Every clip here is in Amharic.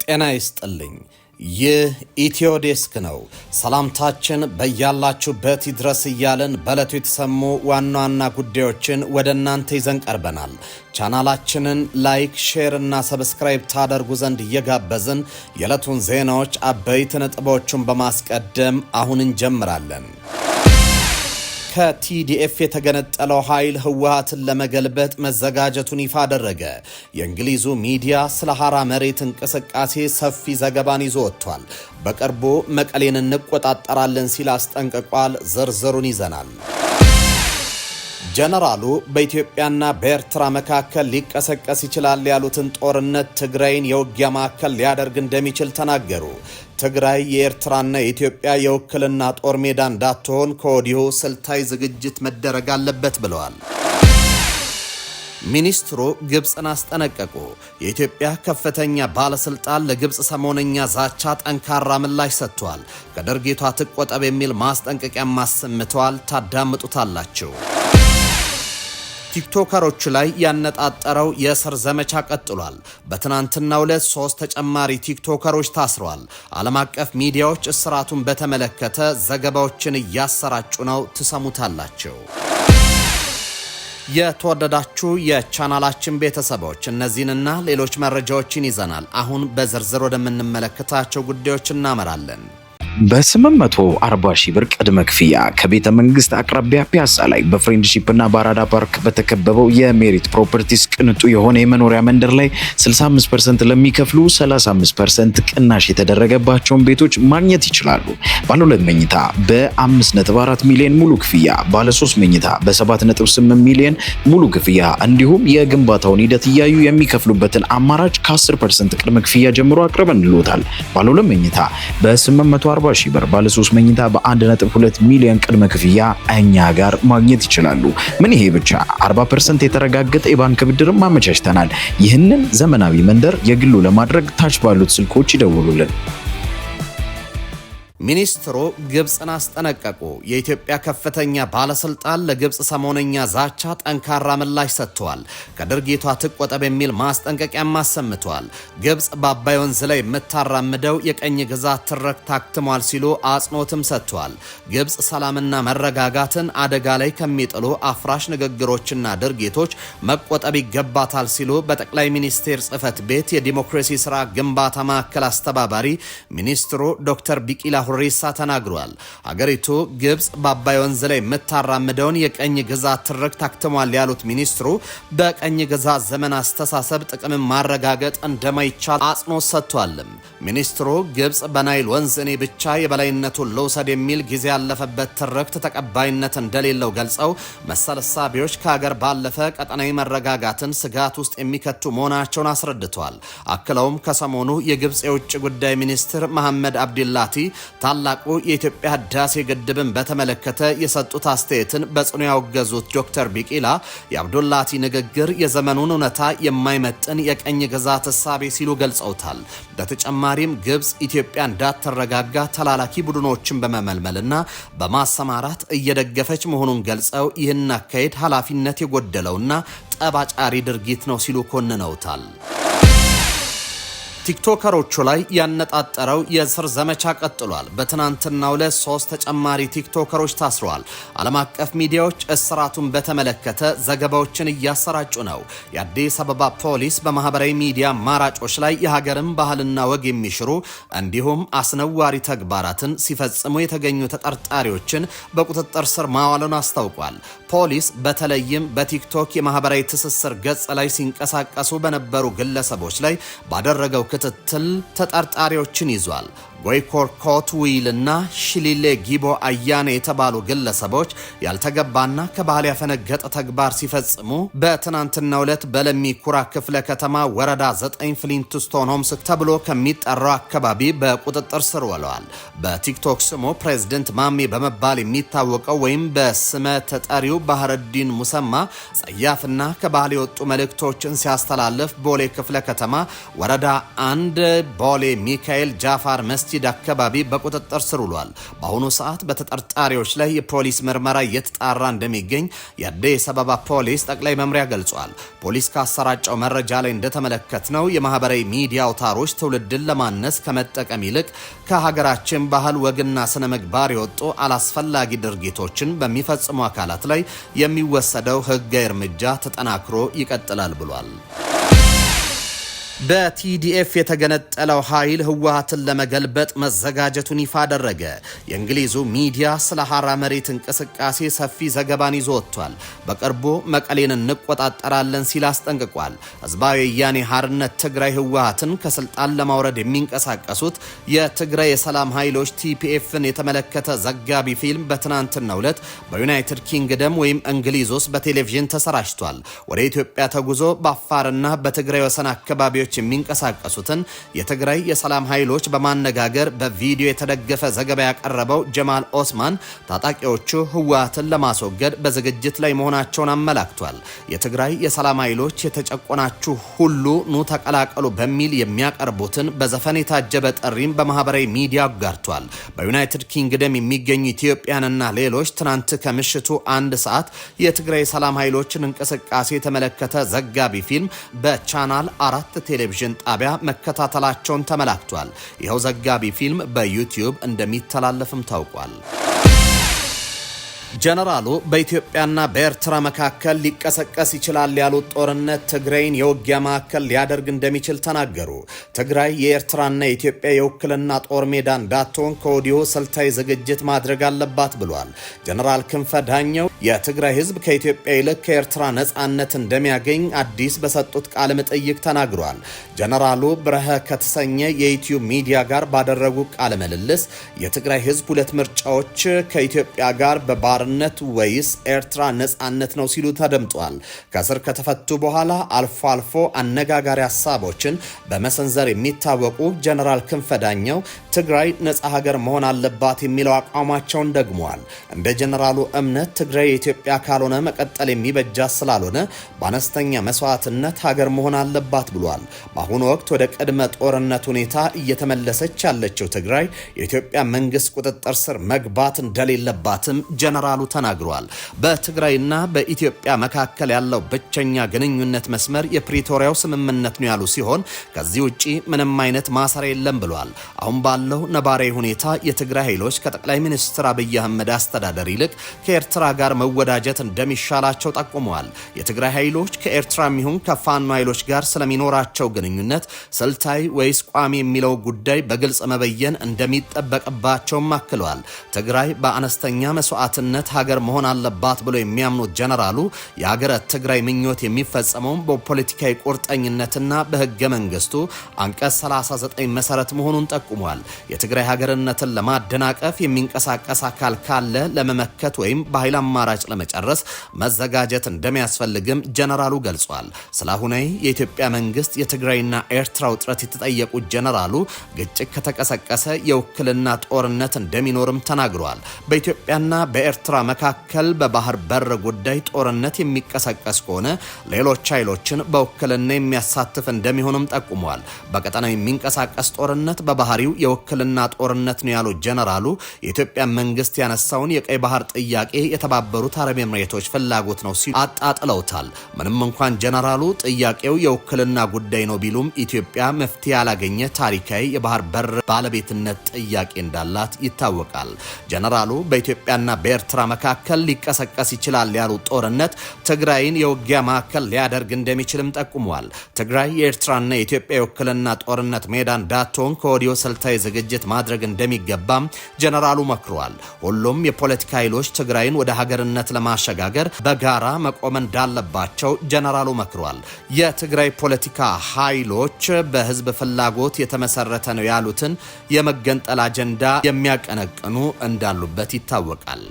ጤና ይስጥልኝ። ይህ ኢትዮ ዴስክ ነው። ሰላምታችን በያላችሁበት ይድረስ እያለን በዕለቱ የተሰሙ ዋና ዋና ጉዳዮችን ወደ እናንተ ይዘን ቀርበናል። ቻናላችንን ላይክ፣ ሼር እና ሰብስክራይብ ታደርጉ ዘንድ እየጋበዝን የዕለቱን ዜናዎች አበይት ነጥቦቹን በማስቀደም አሁን እንጀምራለን። ከቲዲኤፍ የተገነጠለው ኃይል ህወሓትን ለመገልበጥ መዘጋጀቱን ይፋ አደረገ። የእንግሊዙ ሚዲያ ስለ ሐራ መሬት እንቅስቃሴ ሰፊ ዘገባን ይዞ ወጥቷል። በቅርቡ መቀሌን እንቆጣጠራለን ሲል አስጠንቅቋል። ዝርዝሩን ይዘናል። ጀነራሉ በኢትዮጵያና በኤርትራ መካከል ሊቀሰቀስ ይችላል ያሉትን ጦርነት ትግራይን የውጊያ ማዕከል ሊያደርግ እንደሚችል ተናገሩ። ትግራይ የኤርትራና የኢትዮጵያ የውክልና ጦር ሜዳ እንዳትሆን ከወዲሁ ስልታዊ ዝግጅት መደረግ አለበት ብለዋል። ሚኒስትሩ ግብፅን አስጠነቀቁ። የኢትዮጵያ ከፍተኛ ባለስልጣን ለግብፅ ሰሞነኛ ዛቻ ጠንካራ ምላሽ ሰጥቷል። ከድርጊቷ ትቆጠብ የሚል ማስጠንቀቂያ አሰምተዋል። ታዳምጡታላችሁ። ቲክቶከሮች ላይ ያነጣጠረው የእስር ዘመቻ ቀጥሏል። በትናንትናው ዕለት 3 ተጨማሪ ቲክቶከሮች ታስረዋል። ዓለም አቀፍ ሚዲያዎች እስራቱን በተመለከተ ዘገባዎችን እያሰራጩ ነው። ትሰሙታላችሁ። የተወደዳችሁ የቻናላችን ቤተሰቦች እነዚህንና ሌሎች መረጃዎችን ይዘናል። አሁን በዝርዝር ወደምንመለከታቸው ጉዳዮች እናመራለን። በ840 ሺህ ብር ቅድመ ክፍያ ከቤተ መንግስት አቅራቢያ ፒያሳ ላይ በፍሬንድሺፕ እና በአራዳ ፓርክ በተከበበው የሜሪት ፕሮፐርቲስ ቅንጡ የሆነ የመኖሪያ መንደር ላይ 65% ለሚከፍሉ 35% ቅናሽ የተደረገባቸውን ቤቶች ማግኘት ይችላሉ። ባለ 2 መኝታ በ5.4 ሚሊዮን ሙሉ ክፍያ፣ ባለ 3 መኝታ በ7.8 ሚሊዮን ሙሉ ክፍያ እንዲሁም የግንባታውን ሂደት እያዩ የሚከፍሉበትን አማራጭ ከ10% ቅድመ ክፍያ ጀምሮ አቅርበንልዎታል። ባለ 2 መኝታ በ840 ሺህ ብር፣ ባለ 3 መኝታ በ1.2 ሚሊዮን ቅድመ ክፍያ እኛ ጋር ማግኘት ይችላሉ። ምን ይሄ ብቻ 40% የተረጋገጠ የባንክ ብድርም አመቻችተናል። ይህንን ዘመናዊ መንደር የግሉ ለማድረግ ታች ባሉት ስልኮች ይደውሉልን። ሚኒስትሩ ግብፅን አስጠነቀቁ። የኢትዮጵያ ከፍተኛ ባለስልጣን ለግብፅ ሰሞነኛ ዛቻ ጠንካራ ምላሽ ሰጥተዋል። ከድርጊቷ ትቆጠብ የሚል ማስጠንቀቂያም አሰምተዋል። ግብፅ በአባይ ወንዝ ላይ የምታራምደው የቀኝ ግዛት ትርክት ታክትሟል ሲሉ አጽንኦትም ሰጥተዋል። ግብፅ ሰላምና መረጋጋትን አደጋ ላይ ከሚጥሉ አፍራሽ ንግግሮችና ድርጊቶች መቆጠብ ይገባታል ሲሉ በጠቅላይ ሚኒስቴር ጽህፈት ቤት የዲሞክራሲ ስራ ግንባታ ማዕከል አስተባባሪ ሚኒስትሩ ዶክተር ቢቂላ ሁሪሳ ተናግሯል። አገሪቱ ግብፅ በአባይ ወንዝ ላይ የምታራምደውን የቀኝ ግዛት ትርክት ታክትሟል ያሉት ሚኒስትሩ በቀኝ ግዛት ዘመን አስተሳሰብ ጥቅምን ማረጋገጥ እንደማይቻል አጽንኦት ሰጥቷል። ሚኒስትሩ ግብፅ በናይል ወንዝ እኔ ብቻ የበላይነቱን ልውሰድ የሚል ጊዜ ያለፈበት ትርክት ተቀባይነት እንደሌለው ገልጸው መሰል እሳቤዎች ከሀገር ባለፈ ቀጠናዊ መረጋጋትን ስጋት ውስጥ የሚከቱ መሆናቸውን አስረድተዋል። አክለውም ከሰሞኑ የግብፅ የውጭ ጉዳይ ሚኒስትር መሐመድ አብዲላቲ ታላቁ የኢትዮጵያ ህዳሴ ግድብን በተመለከተ የሰጡት አስተያየትን በጽኑ ያወገዙት ዶክተር ቢቂላ የአብዱላቲ ንግግር የዘመኑን እውነታ የማይመጥን የቀኝ ግዛት እሳቤ ሲሉ ገልጸውታል። በተጨማሪም ግብፅ ኢትዮጵያ እንዳትረጋጋ ተላላኪ ቡድኖችን በመመልመልና በማሰማራት እየደገፈች መሆኑን ገልጸው ይህን አካሄድ ኃላፊነት የጎደለውና ጠባጫሪ ድርጊት ነው ሲሉ ኮንነውታል። ቲክቶከሮቹ ላይ ያነጣጠረው የእስር ዘመቻ ቀጥሏል። በትናንትናው ዕለት 3 ተጨማሪ ቲክቶከሮች ታስረዋል። ዓለም አቀፍ ሚዲያዎች እስራቱን በተመለከተ ዘገባዎችን እያሰራጩ ነው። የአዲስ አበባ ፖሊስ በማህበራዊ ሚዲያ አማራጮች ላይ የሀገርን ባህልና ወግ የሚሽሩ እንዲሁም አስነዋሪ ተግባራትን ሲፈጽሙ የተገኙ ተጠርጣሪዎችን በቁጥጥር ስር ማዋሉን አስታውቋል። ፖሊስ በተለይም በቲክቶክ የማህበራዊ ትስስር ገጽ ላይ ሲንቀሳቀሱ በነበሩ ግለሰቦች ላይ ባደረገው ክትትል ተጠርጣሪዎችን ይዟል። ጎይኮርኮት ዊል እና ሽሊሌ ጊቦ አያኔ የተባሉ ግለሰቦች ያልተገባና ከባህል ያፈነገጠ ተግባር ሲፈጽሙ በትናንትናው ዕለት በለሚ ኩራ ክፍለ ከተማ ወረዳ 9 ፍሊንትስቶን ሆምስ ተብሎ ከሚጠራው አካባቢ በቁጥጥር ስር ውለዋል። በቲክቶክ ስሙ ፕሬዝዳንት ማሜ በመባል የሚታወቀው ወይም በስመ ተጠሪው ባህረዲን ሙሰማ ጸያፍና ከባህል የወጡ መልእክቶችን ሲያስተላልፍ ቦሌ ክፍለ ከተማ ወረዳ 1 ቦሌ ሚካኤል ጃፋር መስጂድ መስጂድ አካባቢ በቁጥጥር ስር ውሏል። በአሁኑ ሰዓት በተጠርጣሪዎች ላይ የፖሊስ ምርመራ እየተጣራ እንደሚገኝ የአዲስ አበባ ፖሊስ ጠቅላይ መምሪያ ገልጿል። ፖሊስ ካሰራጨው መረጃ ላይ እንደተመለከትነው የማህበራዊ ሚዲያ አውታሮች ትውልድን ለማነስ ከመጠቀም ይልቅ ከሀገራችን ባህል ወግና ስነ ምግባር የወጡ አላስፈላጊ ድርጊቶችን በሚፈጽሙ አካላት ላይ የሚወሰደው ህጋዊ እርምጃ ተጠናክሮ ይቀጥላል ብሏል። በቲዲኤፍ የተገነጠለው ኃይል ህወሓትን ለመገልበጥ መዘጋጀቱን ይፋ አደረገ። የእንግሊዙ ሚዲያ ስለ ሐራ መሬት እንቅስቃሴ ሰፊ ዘገባን ይዞ ወጥቷል። በቅርቡ መቀሌን እንቆጣጠራለን ሲል አስጠንቅቋል። ህዝባዊ ወያኔ ሓርነት ትግራይ ህወሓትን ከስልጣን ለማውረድ የሚንቀሳቀሱት የትግራይ የሰላም ኃይሎች ቲፒኤፍን የተመለከተ ዘጋቢ ፊልም በትናንትናው ዕለት በዩናይትድ ኪንግደም ወይም እንግሊዝ ውስጥ በቴሌቪዥን ተሰራጭቷል። ወደ ኢትዮጵያ ተጉዞ በአፋርና በትግራይ ወሰን አካባቢዎች የሚንቀሳቀሱትን የትግራይ የሰላም ኃይሎች በማነጋገር በቪዲዮ የተደገፈ ዘገባ ያቀረበው ጀማል ኦስማን ታጣቂዎቹ ህወሓትን ለማስወገድ በዝግጅት ላይ መሆናቸውን አመላክቷል። የትግራይ የሰላም ኃይሎች የተጨቆናችሁ ሁሉ ኑ ተቀላቀሉ በሚል የሚያቀርቡትን በዘፈን የታጀበ ጥሪም በማህበራዊ ሚዲያ አጋርቷል። በዩናይትድ ኪንግደም የሚገኙ ኢትዮጵያንና ሌሎች ትናንት ከምሽቱ 1 ሰዓት የትግራይ የሰላም ኃይሎችን እንቅስቃሴ የተመለከተ ዘጋቢ ፊልም በቻናል 4 ቴሌቪዥን ጣቢያ መከታተላቸውን ተመላክቷል። ይኸው ዘጋቢ ፊልም በዩቲዩብ እንደሚተላለፍም ታውቋል። ጀነራሉ በኢትዮጵያና በኤርትራ መካከል ሊቀሰቀስ ይችላል ያሉት ጦርነት ትግራይን የውጊያ ማዕከል ሊያደርግ እንደሚችል ተናገሩ። ትግራይ የኤርትራና የኢትዮጵያ የውክልና ጦር ሜዳ እንዳትሆን ከወዲሁ ስልታዊ ዝግጅት ማድረግ አለባት ብሏል። ጀነራል ክንፈ ዳኘው የትግራይ ህዝብ ከኢትዮጵያ ይልቅ ከኤርትራ ነጻነት እንደሚያገኝ አዲስ በሰጡት ቃለ መጠይቅ ተናግሯል። ጀነራሉ ብረሃ ከተሰኘ የዩቲዩብ ሚዲያ ጋር ባደረጉ ቃለ ምልልስ የትግራይ ህዝብ ሁለት ምርጫዎች ከኢትዮጵያ ጋር በባርነት ወይስ ኤርትራ ነጻነት ነው ሲሉ ተደምጧል። ከስር ከተፈቱ በኋላ አልፎ አልፎ አነጋጋሪ ሀሳቦችን በመሰንዘር የሚታወቁ ጀነራል ክንፈ ዳኘው ትግራይ ነጻ ሀገር መሆን አለባት የሚለው አቋማቸውን ደግመዋል። እንደ ጀነራሉ እምነት ትግራይ የኢትዮጵያ ካልሆነ መቀጠል የሚበጃት ስላልሆነ በአነስተኛ መስዋዕትነት ሀገር መሆን አለባት ብሏል። በአሁኑ ወቅት ወደ ቅድመ ጦርነት ሁኔታ እየተመለሰች ያለችው ትግራይ የኢትዮጵያ መንግስት ቁጥጥር ስር መግባት እንደሌለባትም ጀነራሉ ተናግሯል። በትግራይና በኢትዮጵያ መካከል ያለው ብቸኛ ግንኙነት መስመር የፕሪቶሪያው ስምምነት ነው ያሉ ሲሆን ከዚህ ውጪ ምንም አይነት ማሰሪያ የለም ብሏል። አሁን ባለው ነባራዊ ሁኔታ የትግራይ ኃይሎች ከጠቅላይ ሚኒስትር አብይ አህመድ አስተዳደር ይልቅ ከኤርትራ ጋር መወዳጀት እንደሚሻላቸው ጠቁመዋል። የትግራይ ኃይሎች ከኤርትራም ይሁን ከፋኖ ኃይሎች ጋር ስለሚኖራቸው ግንኙነት ስልታዊ ወይስ ቋሚ የሚለው ጉዳይ በግልጽ መበየን እንደሚጠበቅባቸውም አክለዋል። ትግራይ በአነስተኛ መስዋዕትነት ሀገር መሆን አለባት ብለው የሚያምኑት ጀነራሉ የሀገረ ትግራይ ምኞት የሚፈጸመው በፖለቲካዊ ቁርጠኝነትና በህገ መንግስቱ አንቀጽ 39 መሰረት መሆኑን ጠቁሟል። የትግራይ ሀገርነትን ለማደናቀፍ የሚንቀሳቀስ አካል ካለ ለመመከት ወይም በኃይል አማራጭ ለመጨረስ መዘጋጀት እንደሚያስፈልግም ጀነራሉ ገልጿል። ስለአሁናዊ የኢትዮጵያ መንግስት የትግራይና ኤርትራ ውጥረት የተጠየቁት ጀነራሉ ግጭት ከተቀሰቀሰ የውክልና ጦርነት እንደሚኖርም ተናግረዋል። በኢትዮጵያና በኤርትራ መካከል በባህር በር ጉዳይ ጦርነት የሚቀሰቀስ ከሆነ ሌሎች ኃይሎችን በውክልና የሚያሳትፍ እንደሚሆንም ጠቁመዋል። በቀጠናው የሚንቀሳቀስ ጦርነት በባህሪው የውክልና ጦርነት ነው ያሉት ጀነራሉ የኢትዮጵያ መንግስት ያነሳውን የቀይ ባህር ጥያቄ የተባበሩት አረብ ኤምሬቶች ፍላጎት ነው ሲሉ አጣጥለውታል። ምንም እንኳን ጀነራሉ ጥያቄው የውክልና ጉዳይ ነው ቢሉም ኢትዮጵያ መፍትሄ ያላገኘ ታሪካዊ የባህር በር ባለቤትነት ጥያቄ እንዳላት ይታወቃል። ጀነራሉ በኢትዮጵያና በኤርትራ መካከል ሊቀሰቀስ ይችላል ያሉት ጦርነት ትግራይን የውጊያ ማዕከል ሊያደርግ እንደሚችልም ጠቁመዋል። ትግራይ የኤርትራና የኢትዮጵያ የውክልና ጦርነት ሜዳ እንዳትሆን ከወዲሁ ስልታዊ ዝግጅት ማድረግ እንደሚገባም ጀነራሉ መክረዋል። ሁሉም የፖለቲካ ኃይሎች ትግራይን ወደ ሀገርነት ለማሸጋገር በጋራ መቆም እንዳለባቸው ጀነራሉ መክረዋል። የትግራይ ፖለቲካ ኃይሎች በህዝብ ፍላጎት የተመሰረተ ነው ያሉትን የመገንጠል አጀንዳ የሚያቀነቅኑ እንዳሉበት ይታወቃል።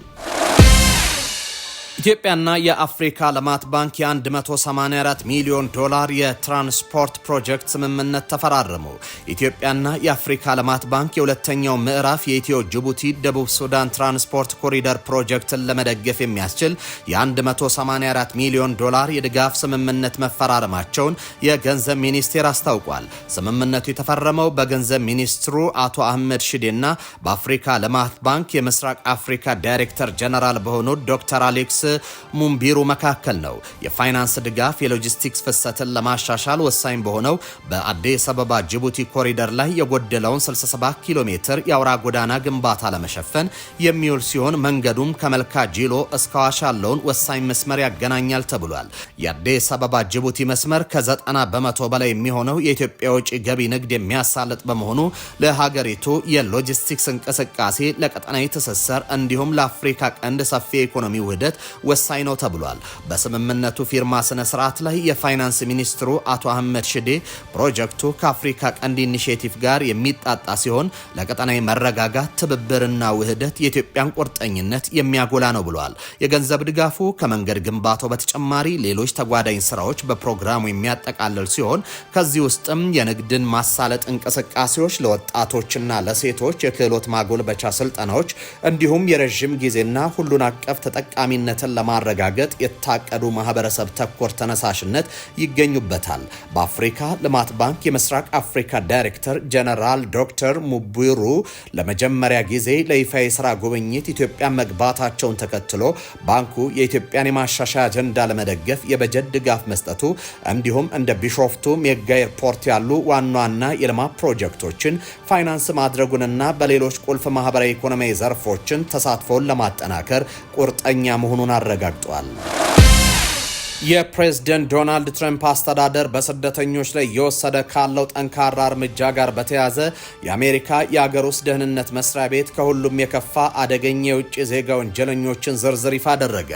ኢትዮጵያና የአፍሪካ ልማት ባንክ የ184 ሚሊዮን ዶላር የትራንስፖርት ፕሮጀክት ስምምነት ተፈራረሙ። ኢትዮጵያና የአፍሪካ ልማት ባንክ የሁለተኛው ምዕራፍ የኢትዮ ጅቡቲ ደቡብ ሱዳን ትራንስፖርት ኮሪደር ፕሮጀክትን ለመደገፍ የሚያስችል የ184 ሚሊዮን ዶላር የድጋፍ ስምምነት መፈራረማቸውን የገንዘብ ሚኒስቴር አስታውቋል። ስምምነቱ የተፈረመው በገንዘብ ሚኒስትሩ አቶ አህመድ ሽዴና በአፍሪካ ልማት ባንክ የምስራቅ አፍሪካ ዳይሬክተር ጀነራል በሆኑት ዶክተር አሌክስ ሙምቢሩ መካከል ነው። የፋይናንስ ድጋፍ የሎጂስቲክስ ፍሰትን ለማሻሻል ወሳኝ በሆነው በአዲስ አበባ ጅቡቲ ኮሪደር ላይ የጎደለውን 67 ኪሎ ሜትር የአውራ ጎዳና ግንባታ ለመሸፈን የሚውል ሲሆን መንገዱም ከመልካ ጂሎ እስከ አዋሽ ያለውን ወሳኝ መስመር ያገናኛል ተብሏል። የአዲስ አበባ ጅቡቲ መስመር ከ90 በመቶ በላይ የሚሆነው የኢትዮጵያ ውጭ ገቢ ንግድ የሚያሳልጥ በመሆኑ ለሀገሪቱ የሎጂስቲክስ እንቅስቃሴ፣ ለቀጠናዊ ትስስር እንዲሁም ለአፍሪካ ቀንድ ሰፊ የኢኮኖሚ ውህደት ወሳኝ ነው ተብሏል። በስምምነቱ ፊርማ ስነ ስርዓት ላይ የፋይናንስ ሚኒስትሩ አቶ አህመድ ሽዴ ፕሮጀክቱ ከአፍሪካ ቀንድ ኢኒሼቲቭ ጋር የሚጣጣ ሲሆን ለቀጠናዊ መረጋጋት፣ ትብብርና ውህደት የኢትዮጵያን ቁርጠኝነት የሚያጎላ ነው ብሏል። የገንዘብ ድጋፉ ከመንገድ ግንባታው በተጨማሪ ሌሎች ተጓዳኝ ስራዎች በፕሮግራሙ የሚያጠቃልል ሲሆን ከዚህ ውስጥም የንግድን ማሳለጥ እንቅስቃሴዎች፣ ለወጣቶችና ለሴቶች የክህሎት ማጎልበቻ ስልጠናዎች እንዲሁም የረዥም ጊዜና ሁሉን አቀፍ ተጠቃሚነትን ለማረጋገጥ የታቀዱ ማህበረሰብ ተኮር ተነሳሽነት ይገኙበታል። በአፍሪካ ልማት ባንክ የምስራቅ አፍሪካ ዳይሬክተር ጀነራል ዶክተር ሙቢሩ ለመጀመሪያ ጊዜ ለይፋ የሥራ ጉብኝት ኢትዮጵያ መግባታቸውን ተከትሎ ባንኩ የኢትዮጵያን የማሻሻያ አጀንዳ ለመደገፍ የበጀት ድጋፍ መስጠቱ እንዲሁም እንደ ቢሾፍቱ ሜጋ ኤርፖርት ያሉ ዋና ዋና የልማት ፕሮጀክቶችን ፋይናንስ ማድረጉንና በሌሎች ቁልፍ ማህበራዊ ኢኮኖሚያዊ ዘርፎችን ተሳትፎን ለማጠናከር ቁርጠኛ መሆኑን አረጋግጧል። የፕሬዝዳንት ዶናልድ ትራምፕ አስተዳደር በስደተኞች ላይ እየወሰደ ካለው ጠንካራ እርምጃ ጋር በተያያዘ የአሜሪካ የአገር ውስጥ ደህንነት መስሪያ ቤት ከሁሉም የከፋ አደገኛ የውጭ ዜጋ ወንጀለኞችን ዝርዝር ይፋ አደረገ።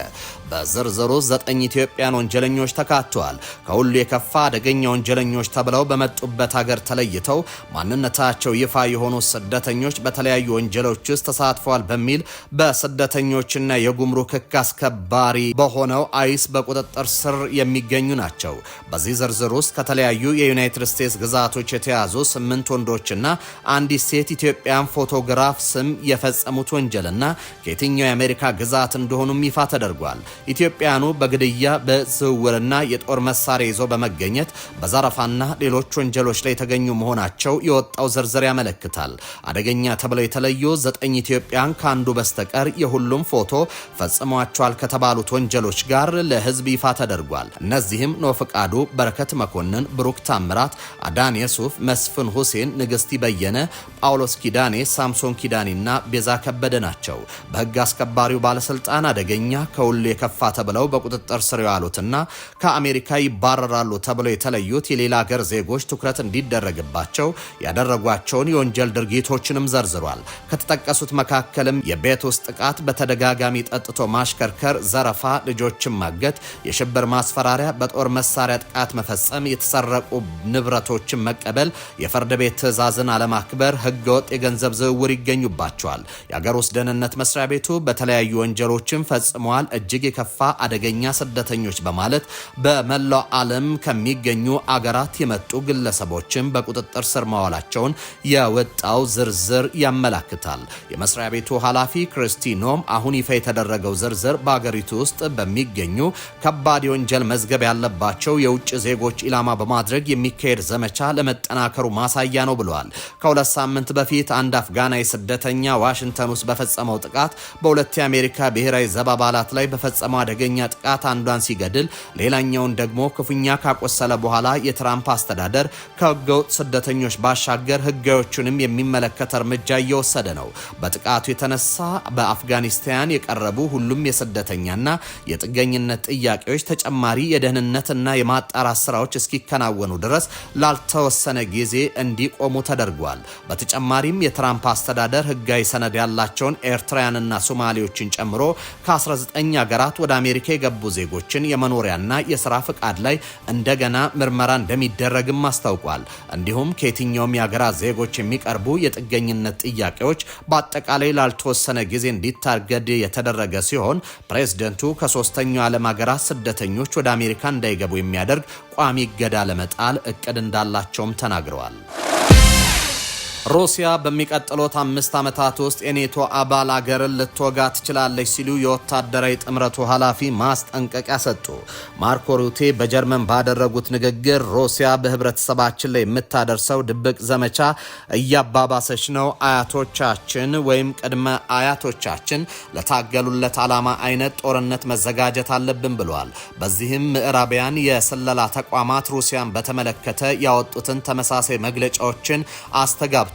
በዝርዝሩ 9 ኢትዮጵያን ወንጀለኞች ተካተዋል። ከሁሉ የከፋ አደገኛ ወንጀለኞች ተብለው በመጡበት ሀገር ተለይተው ማንነታቸው ይፋ የሆኑ ስደተኞች በተለያዩ ወንጀሎች ውስጥ ተሳትፈዋል በሚል በስደተኞችና የጉምሩክ ሕግ አስከባሪ በሆነው አይስ በቁጥጥር ስር የሚገኙ ናቸው። በዚህ ዝርዝር ውስጥ ከተለያዩ የዩናይትድ ስቴትስ ግዛቶች የተያዙ 8 ወንዶችና አንዲት ሴት ኢትዮጵያን ፎቶግራፍ ስም የፈጸሙት ወንጀልና ከየትኛው የአሜሪካ ግዛት እንደሆኑም ይፋ ተደርጓል። ኢትዮጵያኑ በግድያ በዝውውርና የጦር መሳሪያ ይዞ በመገኘት በዘረፋና ሌሎች ወንጀሎች ላይ የተገኙ መሆናቸው የወጣው ዝርዝር ያመለክታል። አደገኛ ተብለው የተለዩ 9 ኢትዮጵያን ከአንዱ በስተቀር የሁሉም ፎቶ ፈጽሟቸዋል ከተባሉት ወንጀሎች ጋር ለህዝብ ይፋ ተደርጓል። እነዚህም ኖ ፍቃዱ፣ በረከት መኮንን፣ ብሩክ ታምራት፣ አዳን የሱፍ፣ መስፍን ሁሴን፣ ንግስቲ በየነ፣ ጳውሎስ ኪዳኔ፣ ሳምሶን ኪዳኔና ቤዛ ከበደ ናቸው። በህግ አስከባሪው ባለስልጣን አደገኛ ከሁሉ የከፋ ተብለው በቁጥጥር ስር ያሉትና ከአሜሪካ ይባረራሉ ተብለው የተለዩት የሌላ ሀገር ዜጎች ትኩረት እንዲደረግባቸው ያደረጓቸውን የወንጀል ድርጊቶችንም ዘርዝሯል። ከተጠቀሱት መካከልም የቤት ውስጥ ጥቃት፣ በተደጋጋሚ ጠጥቶ ማሽከርከር፣ ዘረፋ፣ ልጆችን ማገት፣ የሽብር ማስፈራሪያ፣ በጦር መሳሪያ ጥቃት መፈጸም፣ የተሰረቁ ንብረቶችን መቀበል፣ የፍርድ ቤት ትዕዛዝን አለማክበር፣ ህገወጥ የገንዘብ ዝውውር ይገኙባቸዋል። የአገር ውስጥ ደህንነት መስሪያ ቤቱ በተለያዩ ወንጀሎችን ፈጽመዋል፣ እጅግ የከፋ አደገኛ ስደተኞች በማለት በመላው ዓለም ከሚገኙ አገራት የመጡ ግለሰቦችን በቁጥጥር ስር ማዋላቸውን የወጣው ዝርዝር ያመላክታል። የመስሪያ ቤቱ ኃላፊ ክሪስቲ ኖም አሁን ይፋ የተደረገው ዝርዝር በአገሪቱ ውስጥ በሚገኙ ከባድ የወንጀል መዝገብ ያለባቸው የውጭ ዜጎች ኢላማ በማድረግ የሚካሄድ ዘመቻ ለመጠናከሩ ማሳያ ነው ብለዋል። ከሁለት ሳምንት በፊት አንድ አፍጋናዊ ስደተኛ ዋሽንግተን ውስጥ በፈጸመው ጥቃት በሁለት የአሜሪካ ብሔራዊ ዘብ አባላት ላይ በፈጸመው አደገኛ ጥቃት አንዷን ሲገድል ሌላኛውን ደግሞ ክፉኛ ካቆሰለ በኋላ የትራምፕ አስተዳደር ከህገወጥ ስደተኞች ባሻገር ህጋዮቹንም የሚመለከት እርምጃ እየወሰደ ነው። በጥቃቱ የተነሳ በአፍጋኒስታን የቀረቡ ሁሉም የስደተኛና የጥገኝነት ጥያቄዎች ተጨማሪ የደህንነትና የማጣራት ስራዎች እስኪከናወኑ ድረስ ላልተወሰነ ጊዜ እንዲቆሙ ተደርጓል። በተጨማሪም የትራምፕ አስተዳደር ህጋዊ ሰነድ ያላቸውን ኤርትራውያንና ሶማሌዎችን ጨምሮ ከ19 ሀገራት ወደ አሜሪካ የገቡ ዜጎችን የመኖሪያና የሥራ ፍቃድ ላይ እንደገና ምርመራ እንደሚደረግም አስታውቋል። እንዲሁም ከየትኛውም የሀገራት ዜጎች የሚቀርቡ የጥገኝነት ጥያቄዎች በአጠቃላይ ላልተወሰነ ጊዜ እንዲታገድ የተደረገ ሲሆን ፕሬዝደንቱ ከሶስተኛው ዓለም ሀገራት ስደተኞች ወደ አሜሪካ እንዳይገቡ የሚያደርግ ቋሚ እገዳ ለመጣል እቅድ እንዳላቸውም ተናግረዋል። ሩሲያ በሚቀጥሉት 5 ዓመታት ውስጥ የኔቶ አባል አገርን ልትወጋ ትችላለች ሲሉ የወታደራዊ ጥምረቱ ኃላፊ ማስጠንቀቂያ ሰጡ። ማርኮ ሩቴ በጀርመን ባደረጉት ንግግር ሩሲያ በህብረተሰባችን ላይ የምታደርሰው ድብቅ ዘመቻ እያባባሰች ነው፣ አያቶቻችን ወይም ቅድመ አያቶቻችን ለታገሉለት ዓላማ አይነት ጦርነት መዘጋጀት አለብን ብለዋል። በዚህም ምዕራባውያን የስለላ ተቋማት ሩሲያን በተመለከተ ያወጡትን ተመሳሳይ መግለጫዎችን አስተጋብተዋል።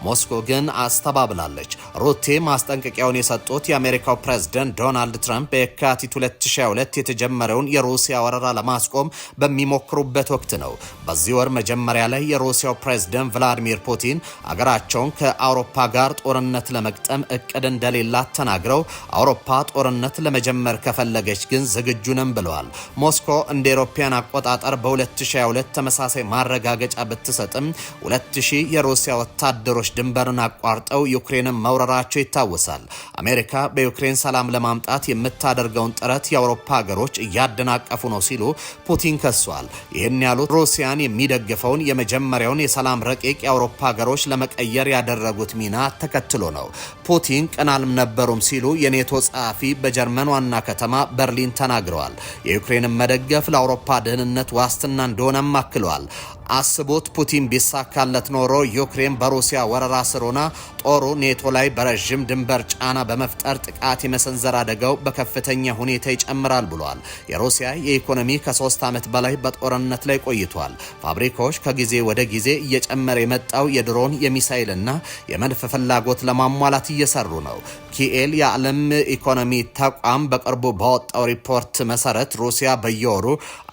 ሞስኮ ግን አስተባብላለች። ሩቴ ማስጠንቀቂያውን የሰጡት የአሜሪካው ፕሬዝዳንት ዶናልድ ትራምፕ በየካቲት 2022 የተጀመረውን የሩሲያ ወረራ ለማስቆም በሚሞክሩበት ወቅት ነው። በዚህ ወር መጀመሪያ ላይ የሩሲያው ፕሬዝዳንት ቭላዲሚር ፑቲን አገራቸውን ከአውሮፓ ጋር ጦርነት ለመግጠም እቅድ እንደሌላት ተናግረው አውሮፓ ጦርነት ለመጀመር ከፈለገች ግን ዝግጁ ነን ብለዋል። ሞስኮ እንደ አውሮፓውያን አቆጣጠር በ2022 ተመሳሳይ ማረጋገጫ ብትሰጥም 2000 የሩሲያ ወታደሮች ድንበርን አቋርጠው ዩክሬንን መውረራቸው ይታወሳል። አሜሪካ በዩክሬን ሰላም ለማምጣት የምታደርገውን ጥረት የአውሮፓ ሀገሮች እያደናቀፉ ነው ሲሉ ፑቲን ከሷል። ይህን ያሉት ሩሲያን የሚደግፈውን የመጀመሪያውን የሰላም ረቂቅ የአውሮፓ ሀገሮች ለመቀየር ያደረጉት ሚና ተከትሎ ነው። ፑቲን ቅን አልነበሩም ሲሉ የኔቶ ጸሐፊ በጀርመን ዋና ከተማ በርሊን ተናግረዋል። የዩክሬንን መደገፍ ለአውሮፓ ደህንነት ዋስትና እንደሆነም አክለዋል። አስቦት ፑቲን ቢሳካለት ኖሮ ዩክሬን በሩሲያ ወረራ ስር ሆና ጦሩ ኔቶ ላይ በረዥም ድንበር ጫና በመፍጠር ጥቃት የመሰንዘር አደጋው በከፍተኛ ሁኔታ ይጨምራል ብሏል። የሩሲያ የኢኮኖሚ ከ3 ዓመት በላይ በጦርነት ላይ ቆይቷል። ፋብሪካዎች ከጊዜ ወደ ጊዜ እየጨመረ የመጣው የድሮን የሚሳይልና የመድፍ ፍላጎት ለማሟላት እየሰሩ ነው። ኪኤል የዓለም ኢኮኖሚ ተቋም በቅርቡ ባወጣው ሪፖርት መሰረት ሩሲያ በየወሩ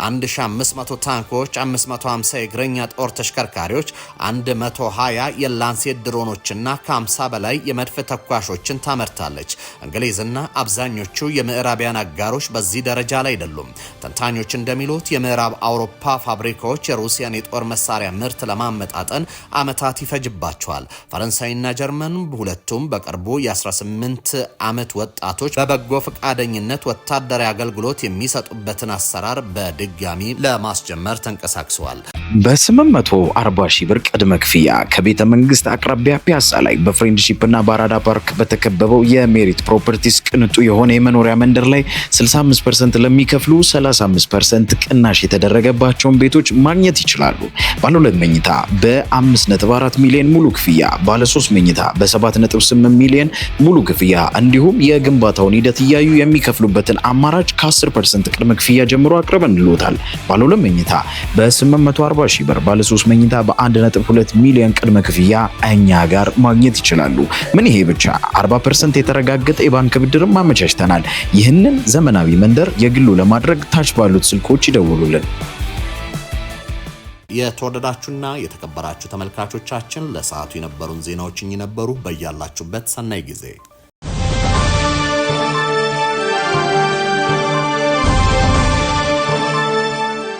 1500 ታንኮች፣ 550 የእግረኛ ጦር ተሽከርካሪዎች፣ 120 የላንሴት ድሮኖችና ከ50 በላይ የመድፍ ተኳሾችን ታመርታለች። እንግሊዝና አብዛኞቹ የምዕራባውያን አጋሮች በዚህ ደረጃ ላይ አይደሉም። ተንታኞች እንደሚሉት የምዕራብ አውሮፓ ፋብሪካዎች የሩሲያን የጦር መሳሪያ ምርት ለማመጣጠን ዓመታት ይፈጅባቸዋል። ፈረንሳይና ጀርመን ሁለቱም በቅርቡ የ18 ዓመት ወጣቶች በበጎ ፈቃደኝነት ወታደራዊ አገልግሎት የሚሰጡበትን አሰራር በድጋሚ ለማስጀመር ተንቀሳቅሰዋል። በ840 ሺህ ብር ቅድመ ክፍያ ከቤተ መንግስት አቅራቢያ ፒያሳ ላይ በፍሬንድሺፕ እና በአራዳ ፓርክ በተከበበው የሜሪት ፕሮፐርቲስ ቅንጡ የሆነ የመኖሪያ መንደር ላይ 65% ለሚከፍሉ 35% ቅናሽ የተደረገባቸውን ቤቶች ማግኘት ይችላሉ። ባለ 2 መኝታ በ5.4 ሚሊዮን ሙሉ ክፍያ፣ ባለ 3 መኝታ በ7.8 ሚሊዮን ሙሉ ክፍያ እንዲሁም የግንባታውን ሂደት እያዩ የሚከፍሉበትን አማራጭ ከ10% ቅድመ ክፍያ ጀምሮ አቅርበንልዎታል። ባለ 2 መኝታ በ840 ሺህ ብር፣ ባለ 3 መኝታ በ1.2 ሚሊዮን ቅድመ ክፍያ እኛ ጋር ማግኘት ይችላሉ። ምን ይሄ ብቻ 40% የተረጋገጠ የባንክ ብድርም አመቻችተናል። ይህንን ዘመናዊ መንደር የግሉ ለማድረግ ታች ባሉት ስልኮች ይደውሉልን። የተወደዳችሁና የተከበራችሁ ተመልካቾቻችን ለሰዓቱ የነበሩን ዜናዎች እኚህ ነበሩ። በያላችሁበት ሰናይ ጊዜ